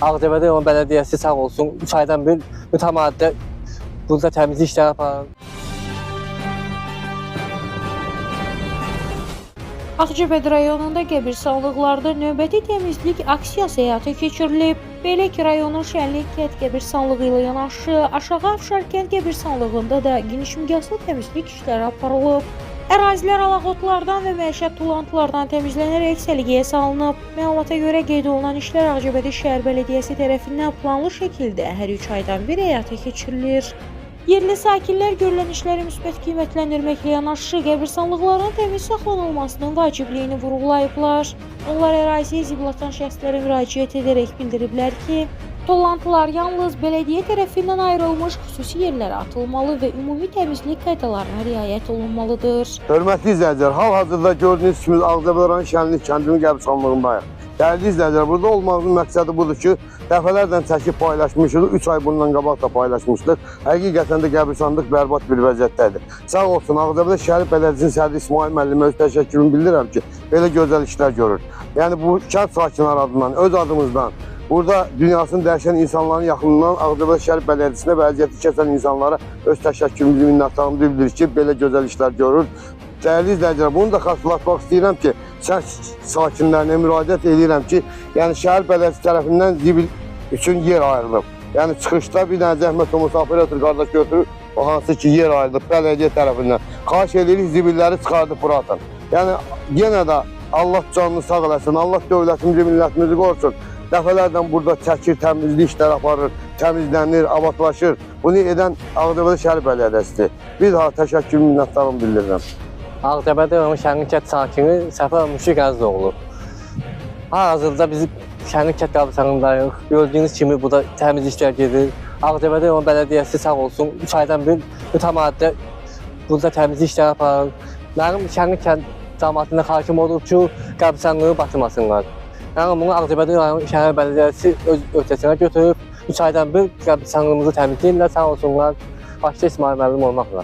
Ağcabədi Rayon Bələdiyyəsi sağ olsun 3 aydan bir mütəmadi burada təmizlik işləri aparır. Ağcabədi rayonunda qəbirstanlıqlarda növbəti təmizlik aksiyası həyata keçirilib. Belə ki, rayonun Şənlik kənd qəbirstanlığı ilə yanaşı, Aşağı Afşar kənd qəbirstanlığında da geniş miqyaslı təmizlik işləri aparılıb. Ərazilər alaqotlardan və məişət tullantılardan təmizlənərək səliqəyə salınıb. Məlumata görə qeyd olunan işlər Ağcabədi şəhər bələdiyyəsi tərəfindən planlı şəkildə hər 3 aydan bir həyata keçirilir. Yerli sakinlər görülən işləri müsbət qiymətləndirməklə yanaşı, qəbirstanlıqların təmiz saxlanılmasının vacibliyini vurğulayıblar. Onlar əraziyə zibilatan şəxslərə müraciət edərək bildiriblər ki, tullantılar yalnız bələdiyyə tərəfindən ayrılmış xüsusi yerlərə atılmalı və ümumi təmizlik qaydalarına riayət olunmalıdır. Hörmətli izləyicilər, hal-hazırda gördüyünüz kimi Ağcabədi rayon Şənlik kəndinin qəbirstanlığındayıq. Dəyərli izləyicilər, burada olmağımızın məqsədi budur ki, dəfələrdən çəkib paylaşmışıq, 3 ay bundan qabaq da paylaşmışdıq. Həqiqətən də qəbirstanlıq bərbad bir vəziyyətdədir. Sağ olsun, Ağcabədi şəhər bələdiyyəsinin sədri İsmail müəllimə öz təşəkkürümü bildirirəm ki, belə gözəl işlər görür. Yəni bu kənd sakinləri adından, öz adımızdan, burada dünyasını dəyişən insanların yaxınından Ağcabədi şəhər bələdiyyəsinə və əziyyəti keçən insanlara öz təşəkkürümüzü, minnətdarlığımızı bildiririk ki, belə gözəl işlər görür. Dəyərli izləyicilər, bunu da xatırlatmaq istəyirəm ki, sakinlərinə müraciət edirəm ki, yəni şəhər bələdiyyəsi tərəfindən zibil üçün yer ayrılıb. Yəni çıxışda bir dənə zəhmət olmasa operator qardaş götürür, o hansı ki yer ayrılıb bələdiyyə tərəfindən. Xahiş edirik zibilləri çıxardıb bura atın. Yəni yenə də Allah canını sağ eləsin, Allah dövlətimizi, millətimizi qorusun. Dəfələrdən burada çəkir, təmizlik işləri aparır, təmizlənir, abadlaşır. Bunu edən Ağcabədi şəhər bələdiyyəsidir. Bir daha təşəkkür, minnətdarlığımı bildirirəm. Ağcabədi Rayon Şənlik kənd sakini Səfər Müşfiq Əzizoğlu. Hal-hazırda biz Şənlik kənd qəbirstanlığındayıq. Gördüyünüz kimi burada təmizliklər gedir. Ağcabədi Rayon Bələdiyyəsi sağ olsun 3 aydan bir mütəmadi burada təmizlik işləri aparır. Mənim Şənlik kənd cəmiyyətində xahişim odur ki, qəbirstanlığı batırmasınlar. Yəni bunu Ağcabədi Rayon Şəhər Bələdiyyəsi öz öhdəsinə götürüb 3 aydan bir qəbirstanlığımızı təmizləyirlər, sağ olsunlar. Başda İsmail müəllim olmaqla.